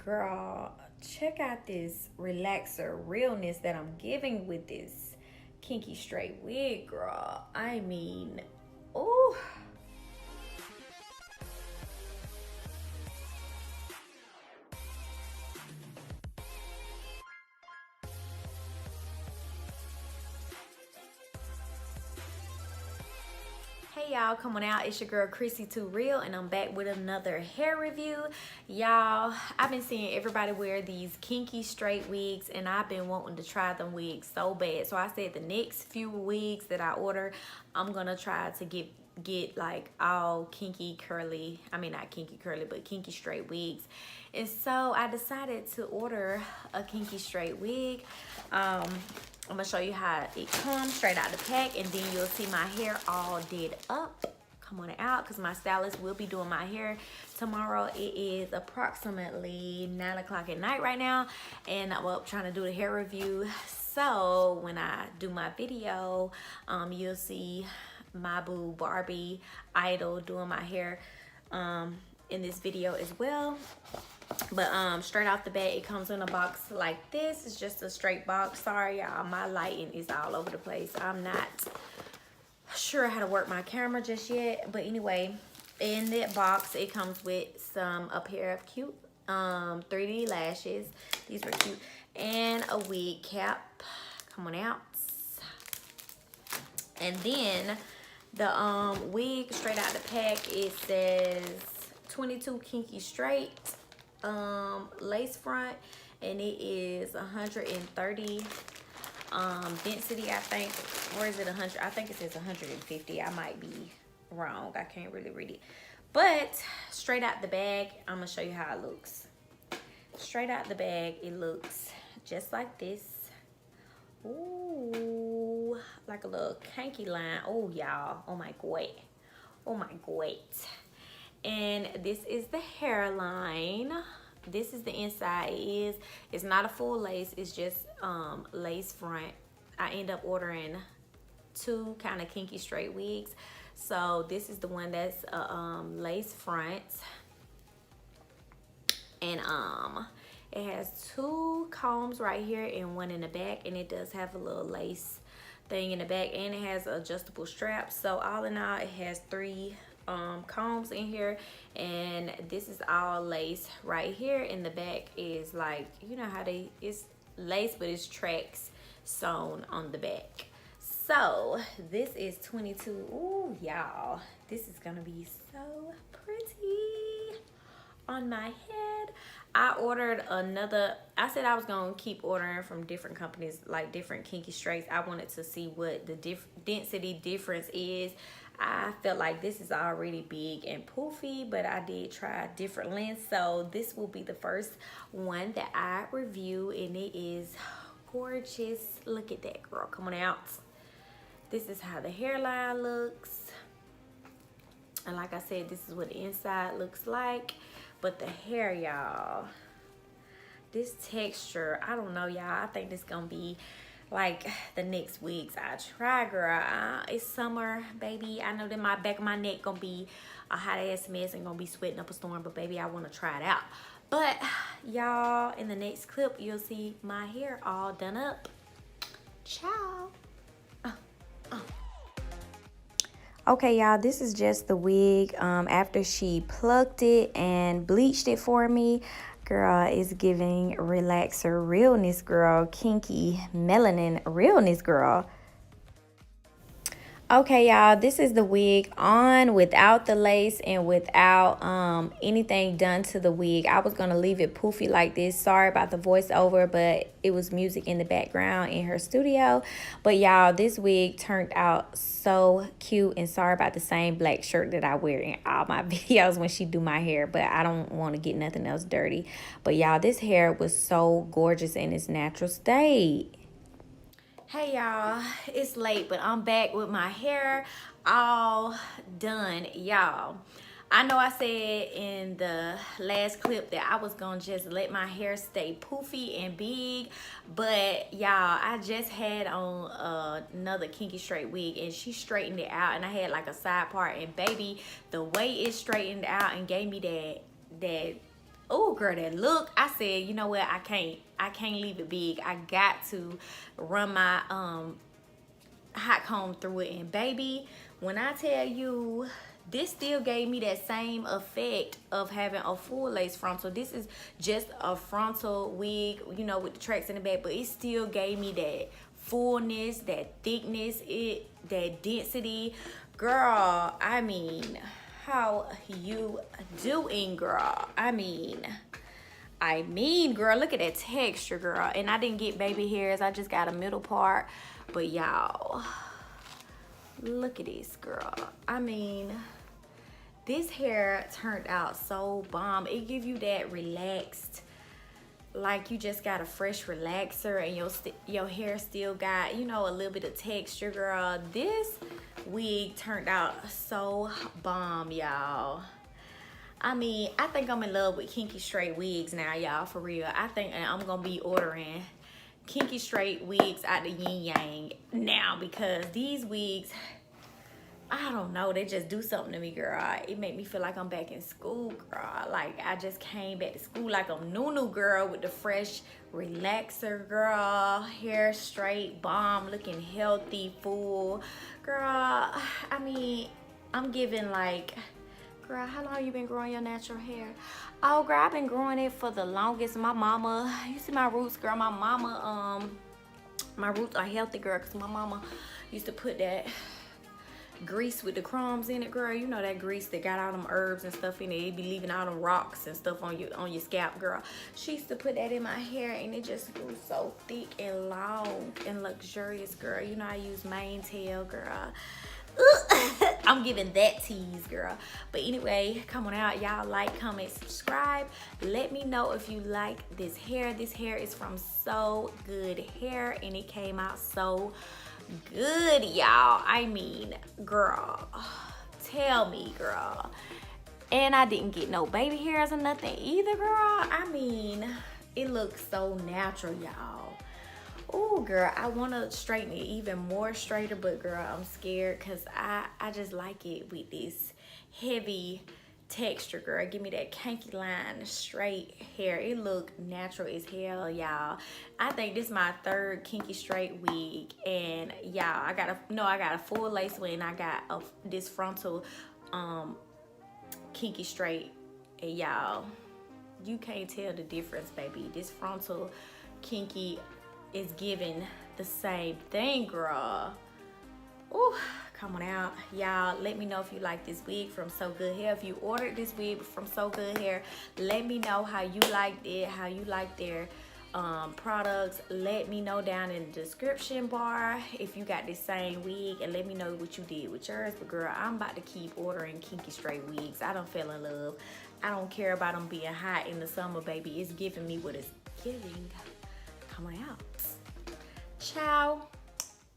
Girl, check out this relaxer realness that I'm giving with this kinky straight wig, girl. I mean, oh. Hey y'all, come on out. It's your girl Chrissy Too Real, and I'm back with another hair review. Y'all, I've been seeing everybody wear these kinky straight wigs, and I've been wanting to try them wigs so bad. So I said the next few wigs that I order, I'm gonna try to get like all kinky curly, I mean not kinky curly, but kinky straight wigs. And so I decided to order a kinky straight wig. I'm gonna show you how it comes straight out the pack, and then you'll see my hair all did up. Come on out, because my stylist will be doing my hair tomorrow. It is approximately 9 o'clock at night right now, and I'm up trying to do the hair review. So when I do my video, you'll see my boo Barbie Idol doing my hair in this video as well. But straight off the bat, it comes in a box like this. It's just a straight box. Sorry y'all, my lighting is all over the place. I'm not sure how to work my camera just yet, but anyway, in that box it comes with a pair of cute 3D lashes. These were cute, and a wig cap. Come on out. And then the wig straight out the pack, it says 22 kinky straight lace front, and it is 130 density, I think. Or is it 100? I think it says 150. I might be wrong, I can't really read it. But straight out the bag, I'm gonna show you how it looks. Straight out the bag, it looks just like this. Ooh, like a little kinky line. Oh y'all, oh my god, oh my god. And this is the hairline. This is the inside. It's not a full lace, it's just lace front. I end up ordering two kind of kinky straight wigs. So this is the one that's lace front, and it has two combs right here and one in the back, and it does have a little lace thing in the back, and it has adjustable straps. So all in all, it has three combs in here, and this is all lace right here. In the back is like, you know how it's lace, but it's tracks sewn on the back. So this is 22. Ooh y'all, this is gonna be so pretty on my head. I ordered another. I said I was gonna keep ordering from different companies, like different kinky straights. I wanted to see what the density difference is. I felt like this is already big and poofy, but I did try a different length. So this will be the first one that I review, and it is gorgeous. Look at that, girl. Come on out. This is how the hairline looks. And like I said, this is what the inside looks like. But the hair, y'all, this texture, I don't know, y'all. I think this gonna be like the next wigs I try, girl. It's summer, baby. I know that my back of my neck gonna be a hot ass mess and gonna be sweating up a storm, but baby, I want to try it out. But y'all, in the next clip, you'll see my hair all done up. Ciao. Okay, y'all, this is just the wig after she plucked it and bleached it for me. Girl, is giving relaxer realness, girl. Kinky melanin realness, girl. Okay, y'all, this is the wig on without the lace and without anything done to the wig. I was gonna leave it poofy like this. Sorry about the voiceover, but it was music in the background in her studio. But y'all, this wig turned out so cute, and sorry about the same black shirt that I wear in all my videos when she do my hair, but I don't want to get nothing else dirty. But y'all, this hair was so gorgeous in its natural state. Hey y'all, it's late, but I'm back with my hair all done. Y'all, I know I said in the last clip that I was gonna just let my hair stay poofy and big, but y'all, I just had on another kinky straight wig, and she straightened it out, and I had like a side part, and baby, the way it straightened out and gave me that Oh girl, that look, I said, you know what, I can't leave it big. I got to run my hot comb through it. And baby, when I tell you, this still gave me that same effect of having a full lace frontal. This is just a frontal wig, you know, with the tracks in the back, but it still gave me that fullness, that thickness, that density. Girl, I mean, how you doing, girl? I mean, girl, look at that texture, girl. And I didn't get baby hairs. I just got a middle part. But y'all, look at this, girl. I mean, this hair turned out so bomb. It give you that relaxed, like you just got a fresh relaxer, and your hair still got, you know, a little bit of texture, girl. This wig turned out so bomb, y'all. I mean, I think I'm in love with Kinky straight wigs now, y'all, for real. I think I'm gonna be ordering Kinky straight wigs out the yin yang now, because these wigs, I don't know, they just do something to me, girl. It make me feel like I'm back in school, girl. Like I just came back to school, like I'm new girl, with the fresh relaxer, girl. Hair straight, bomb, looking healthy, full, girl. I mean, I'm giving like, girl, how long you been growing your natural hair? Oh, girl, I've been growing it for the longest. My mama, you see my roots, girl. My mama, my roots are healthy, girl, because my mama used to put that grease with the crumbs in it, girl. You know that grease that got all them herbs and stuff in it. It be leaving all them rocks and stuff on your scalp, girl. She used to put that in my hair, and it just grew so thick and long and luxurious, girl. You know I use mane tail, girl. I'm giving that tease, girl. But anyway, come on out, y'all. Like, comment, subscribe. Let me know if you like this hair. This hair is from Sogoodhair, and it came out so good, y'all. I mean, girl, tell me, girl. And I didn't get no baby hairs or nothing either, girl. I mean, it looks so natural, y'all. Oh, girl, I want to straighten it even more straighter, but girl, I'm scared because I just like it with this heavy texture, girl. Give me that kinky line straight hair. It look natural as hell, y'all. I think this is my third kinky straight wig, and y'all, I got a full lace wig, and I got this frontal kinky straight, and y'all, you can't tell the difference, baby. This frontal kinky is giving the same thing, girl. Ooh, come on out, y'all. Let me know if you like this wig from Sogoodhair. If you ordered this wig from Sogoodhair, let me know how you liked it, how you like their products. Let me know down in the description bar if you got this same wig, and let me know what you did with yours. But girl, I'm about to keep ordering kinky straight wigs. I don't fell in love. I don't care about them being hot in the summer, baby. It's giving me what it's giving. Come on out. Ciao.